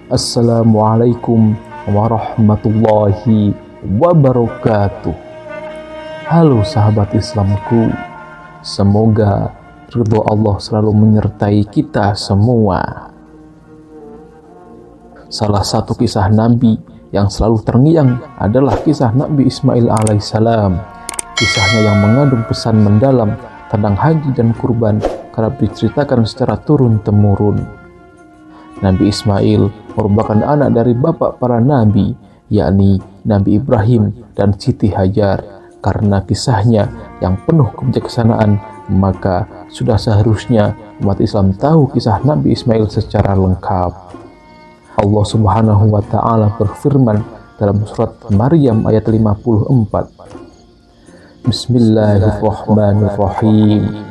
Assalamualaikum warahmatullahi wabarakatuh. Halo sahabat Islamku, semoga ridho Allah selalu menyertai kita semua. Salah satu kisah Nabi yang selalu terngiang adalah kisah Nabi Ismail alaihissalam. Kisahnya yang mengandung pesan mendalam tentang haji dan kurban kerap diceritakan secara turun-temurun. Nabi Ismail merupakan anak dari bapak para nabi, yakni Nabi Ibrahim dan Siti Hajar. Karena kisahnya yang penuh kebijaksanaan, maka sudah seharusnya umat Islam tahu kisah Nabi Ismail secara lengkap. Allah Subhanahu wa Ta'ala berfirman dalam surat Maryam ayat 54. Bismillahirrahmanirrahim.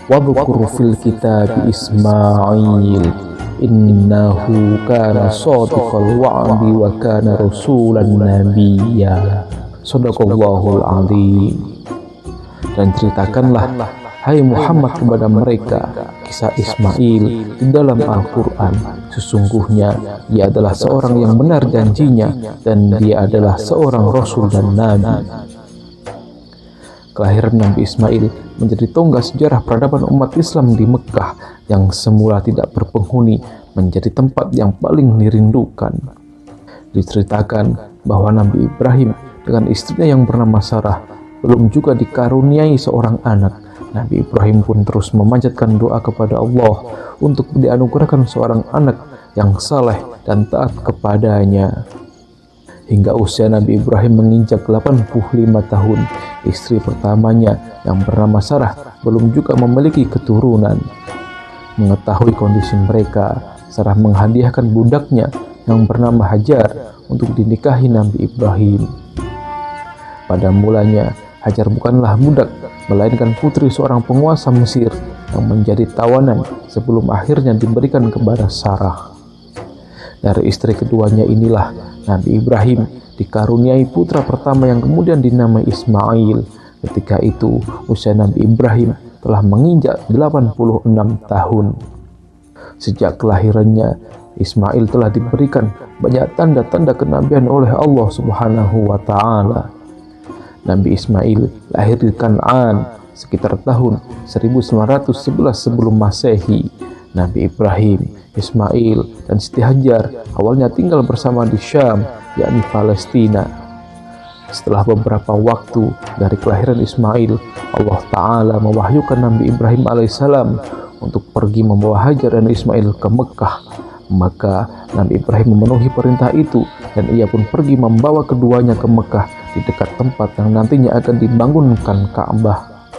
Wadhkur fil kitab Ismail innahu kana shadiqal wa'di wa kana rasulan nabiyya. Shadaqallahul azim. Dan ceritakanlah, hai Muhammad, kepada mereka kisah Ismail di dalam Al-Quran. Sesungguhnya dia adalah seorang yang benar janjinya, dan dia adalah seorang rasul dan nabi. Kelahiran Nabi Ismail menjadi tonggak sejarah peradaban umat Islam di Mekah yang semula tidak berpenghuni menjadi tempat yang paling dirindukan. Diceritakan bahwa Nabi Ibrahim dengan istrinya yang bernama Sarah belum juga dikaruniai seorang anak. Nabi Ibrahim pun terus memanjatkan doa kepada Allah untuk dianugerahkan seorang anak yang saleh dan taat kepadanya. Hingga usia Nabi Ibrahim menginjak 85 tahun, istri pertamanya yang bernama Sarah belum juga memiliki keturunan. Mengetahui kondisi mereka, Sarah menghadiahkan budaknya yang bernama Hajar untuk dinikahi Nabi Ibrahim. Pada mulanya, Hajar bukanlah budak, melainkan putri seorang penguasa Mesir yang menjadi tawanan sebelum akhirnya diberikan kepada Sarah. Dari istri keduanya inilah Nabi Ibrahim dikaruniai putra pertama yang kemudian dinamai Ismail. Ketika itu usia Nabi Ibrahim telah menginjak 86 tahun. Sejak kelahirannya, Ismail telah diberikan banyak tanda-tanda kenabian oleh Allah Subhanahu wa Ta'ala. Nabi Ismail lahir di Kan'an sekitar tahun 1911 sebelum Masehi. Nabi Ibrahim, Ismail, dan Siti Hajar awalnya tinggal bersama di Syam, yakni Palestina. Setelah beberapa waktu dari kelahiran Ismail, Allah Ta'ala mewahyukan Nabi Ibrahim alaihissalam untuk pergi membawa Hajar dan Ismail ke Mekah. Maka Nabi Ibrahim memenuhi perintah itu, dan ia pun pergi membawa keduanya ke Mekah di dekat tempat yang nantinya akan dibangunkan Ka'bah.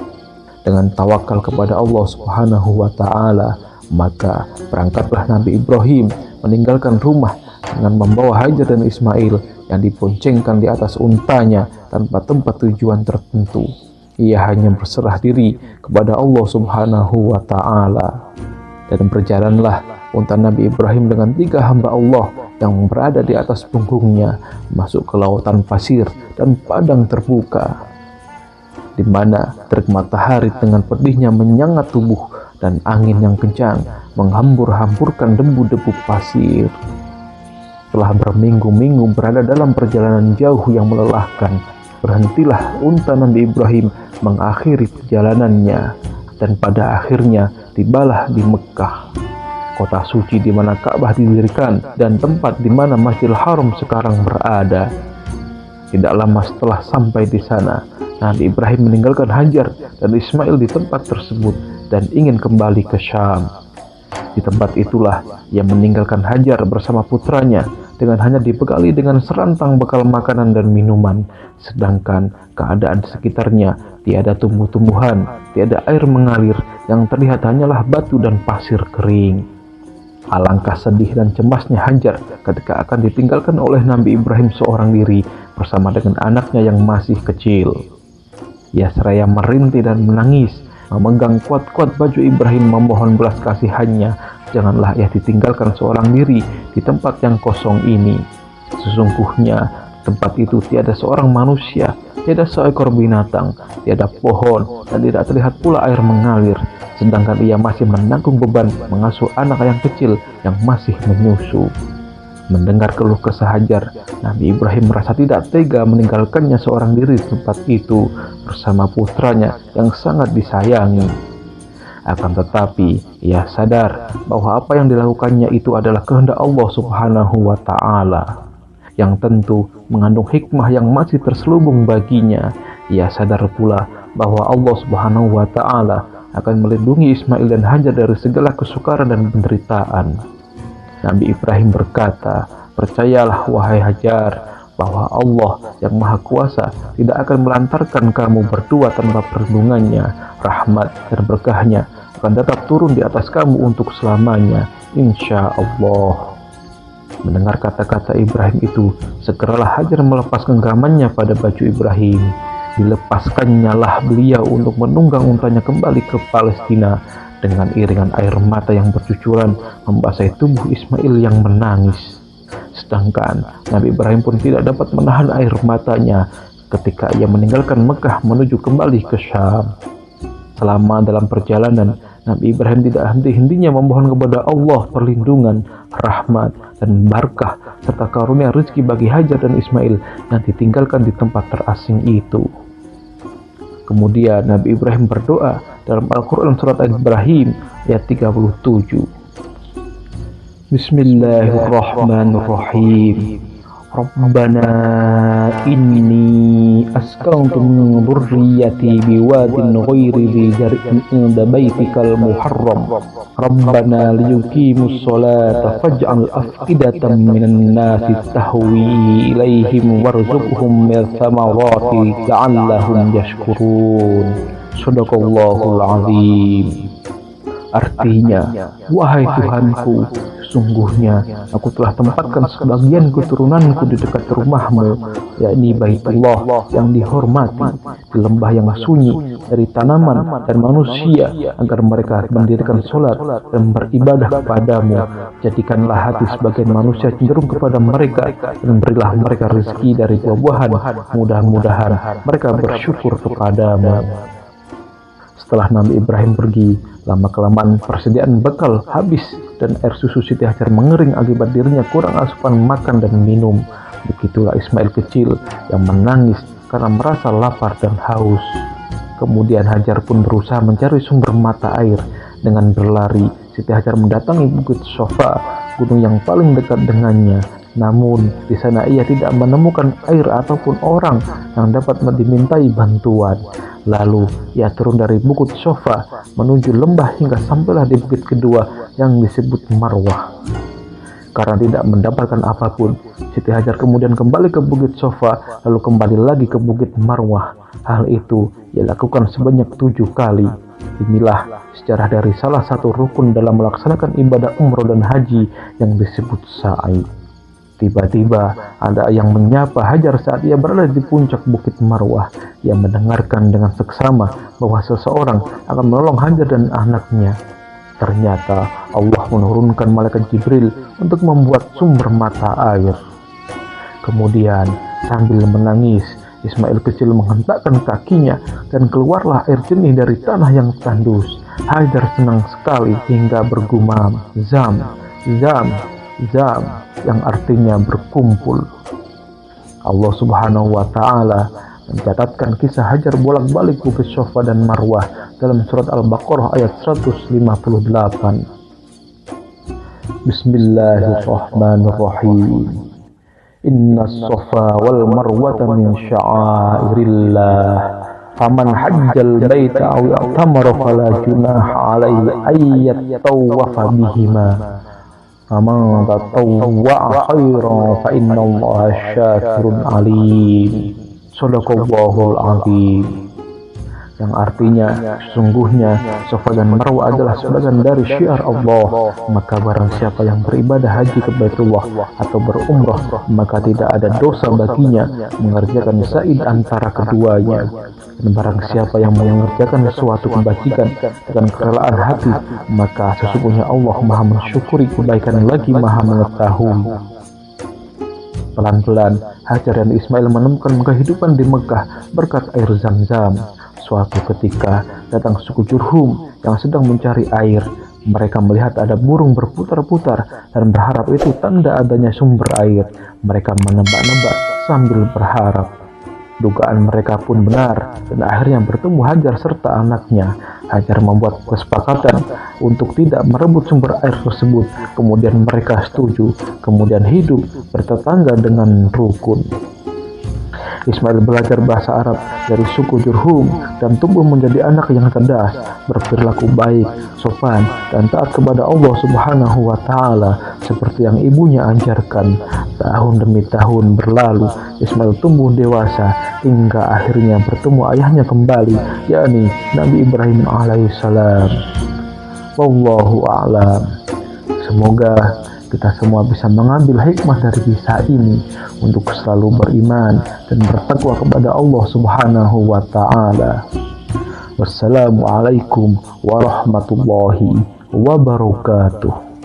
Dengan tawakal kepada Allah Subhanahu wa Ta'ala, maka berangkatlah Nabi Ibrahim meninggalkan rumah dengan membawa Hajar dan Ismail yang diponcengkan di atas untanya tanpa tempat tujuan tertentu. Ia hanya berserah diri kepada Allah Subhanahu wa Ta'ala. Dan berjalanlah unta Nabi Ibrahim dengan 3 hamba Allah yang berada di atas punggungnya masuk ke lautan pasir dan padang terbuka, di mana terik matahari dengan pedihnya menyengat tubuh dan angin yang kencang menghambur-hamburkan debu-debu pasir. Setelah berminggu-minggu berada dalam perjalanan jauh yang melelahkan, berhentilah unta Nabi Ibrahim mengakhiri perjalanannya, dan pada akhirnya tibalah di Mekah, kota suci di mana Ka'bah didirikan dan tempat di mana Masjidil Haram sekarang berada. Tidak lama setelah sampai di sana, Nabi Ibrahim meninggalkan Hajar dan Ismail di tempat tersebut dan ingin kembali ke Syam. Di tempat itulah ia meninggalkan Hajar bersama putranya dengan hanya dibekali dengan serantang bekal makanan dan minuman, sedangkan keadaan di sekitarnya tiada tumbuh-tumbuhan, tiada air mengalir, yang terlihat hanyalah batu dan pasir kering. Alangkah sedih dan cemasnya Hajar ketika akan ditinggalkan oleh Nabi Ibrahim seorang diri bersama dengan anaknya yang masih kecil. Ia seraya merintih dan menangis, memegang kuat-kuat baju Ibrahim memohon belas kasihannya. Janganlah ia ditinggalkan seorang diri di tempat yang kosong ini. Sesungguhnya tempat itu tiada seorang manusia, tiada seekor binatang, tiada pohon, dan tidak terlihat pula air mengalir. Sedangkan ia masih menanggung beban mengasuh anak yang kecil yang masih menyusu. Mendengar keluh kesah Hajar, Nabi Ibrahim merasa tidak tega meninggalkannya seorang diri di tempat itu bersama putranya yang sangat disayangi. Akan tetapi, ia sadar bahwa apa yang dilakukannya itu adalah kehendak Allah Subhanahu wa Ta'ala, yang tentu mengandung hikmah yang masih terselubung baginya. Ia sadar pula bahwa Allah Subhanahu wa Ta'ala akan melindungi Ismail dan Hajar dari segala kesukaran dan penderitaan. Nabi Ibrahim berkata, "Percayalah wahai Hajar, bahwa Allah yang Maha Kuasa tidak akan melantarkan kamu berdua tanpa perlindungannya. Rahmat dan berkahnya akan tetap turun di atas kamu untuk selamanya, insya Allah." Mendengar kata-kata Ibrahim itu, segeralah Hajar melepas genggamannya pada baju Ibrahim. Dilepaskannya lah beliau untuk menunggang untanya kembali ke Palestina. Dengan iringan air mata yang bercucuran membasahi tubuh Ismail yang menangis. Sedangkan Nabi Ibrahim pun tidak dapat menahan air matanya ketika ia meninggalkan Mekah menuju kembali ke Syam. Selama dalam perjalanan, Nabi Ibrahim tidak henti-hentinya memohon kepada Allah perlindungan, rahmat, dan berkah serta karunia rezeki bagi Hajar dan Ismail yang ditinggalkan di tempat terasing itu. Kemudian Nabi Ibrahim berdoa dalam Al-Quran surat Al-Ibrahim ayat 37. Bismillahirrahmanirrahim. Rabbana inni askantu min dhurriyyati biwadin ghairi dhi zar'in inda baitikal muharram. Rabbana liyuqimus sholata faj'al af'idatan minan nasi tahwi ilaihim warzuqhum min thamarati la'allahum yashkurun. Shadaqallahul azim. Artinya, wahai Tuhanku, sesungguhnya aku telah tempatkan sebagian keturunanku di dekat rumahmu, yakni Baitullah yang dihormati, di lembah yang sunyi dari tanaman dan manusia, agar mereka mendirikan sholat dan beribadah kepadamu. Jadikanlah hati sebagian manusia cenderung kepada mereka, dan berilah mereka rezeki dari buah-buahan. Mudah-mudahan mereka bersyukur kepadamu. Setelah Nabi Ibrahim pergi, lama-kelamaan persediaan bekal habis dan air susu Siti Hajar mengering akibat dirinya kurang asupan makan dan minum. Begitulah Ismail kecil yang menangis karena merasa lapar dan haus. Kemudian Hajar pun berusaha mencari sumber mata air. Dengan berlari, Siti Hajar mendatangi Bukit Sofa, gunung yang paling dekat dengannya. Namun, di sana ia tidak menemukan air ataupun orang yang dapat dimintai bantuan. Lalu, ia turun dari Bukit Sofa menuju lembah hingga sampailah di bukit kedua yang disebut Marwah. Karena tidak mendapatkan apapun, Siti Hajar kemudian kembali ke Bukit Sofa, lalu kembali lagi ke Bukit Marwah. Hal itu ia lakukan sebanyak 7 kali. Inilah sejarah dari salah satu rukun dalam melaksanakan ibadah umroh dan haji yang disebut sa'i. Tiba-tiba ada yang menyapa Hajar saat ia berada di puncak Bukit Marwah. Ia mendengarkan dengan seksama bahwa seseorang akan menolong Hajar dan anaknya. Ternyata Allah menurunkan malaikat Jibril untuk membuat sumber mata air. Kemudian sambil menangis, Ismail kecil menghentakkan kakinya dan keluarlah air jernih dari tanah yang tandus. Hajar senang sekali hingga bergumam, "Zam, Zam, Zam," yang artinya berkumpul. Allah Subhanahu wa Ta'ala mencatatkan kisah Hajar bolak-balik Bukit Sofa dan Marwah dalam surat Al-Baqarah ayat 158. Bismillahirrahmanirrahim. Inna as-safa wal marwata min sya'airillah. Faman hajjal baita aw i'tamara fala junaha alaihi ay yatawafa bihima. Faman tatawwa'a khairan fa innallaha syakirun alim. Shadaqallahul azim. Yang artinya, sesungguhnya Safa dan Marwah adalah sebagian dari syiar Allah. Maka barang siapa yang beribadah haji ke Baitullah atau berumrah, maka tidak ada dosa baginya mengerjakan sa'i antara keduanya. Dan barang siapa yang mengerjakan suatu kebajikan dengan kerelaan hati, maka sesungguhnya Allah Maha mensyukuri kebaikan lagi Maha mengetahui. Pelan-pelan, Hajar dan Ismail menemukan kehidupan di Mekah berkat air Zam-Zam. Suatu ketika, datang suku Jurhum yang sedang mencari air. Mereka melihat ada burung berputar-putar dan berharap itu tanda adanya sumber air. Mereka menebak-nebak sambil berharap. Dugaan mereka pun benar, dan akhirnya bertemu Hajar serta anaknya. Hajar membuat kesepakatan untuk tidak merebut sumber air tersebut. Kemudian mereka setuju, kemudian hidup bertetangga dengan rukun. Ismail belajar bahasa Arab dari suku Jurhum dan tumbuh menjadi anak yang cerdas, berperilaku baik, sopan, dan taat kepada Allah Subhanahu wa Ta'ala seperti yang ibunya ajarkan. Tahun demi tahun berlalu, Ismail tumbuh dewasa hingga akhirnya bertemu ayahnya kembali, yakni Nabi Ibrahim alaihissalam. Wallahu a'lam. Semoga kita semua bisa mengambil hikmah dari kisah ini untuk selalu beriman dan bertakwa kepada Allah Subhanahu wa Ta'ala. Wassalamualaikum warahmatullahi wabarakatuh.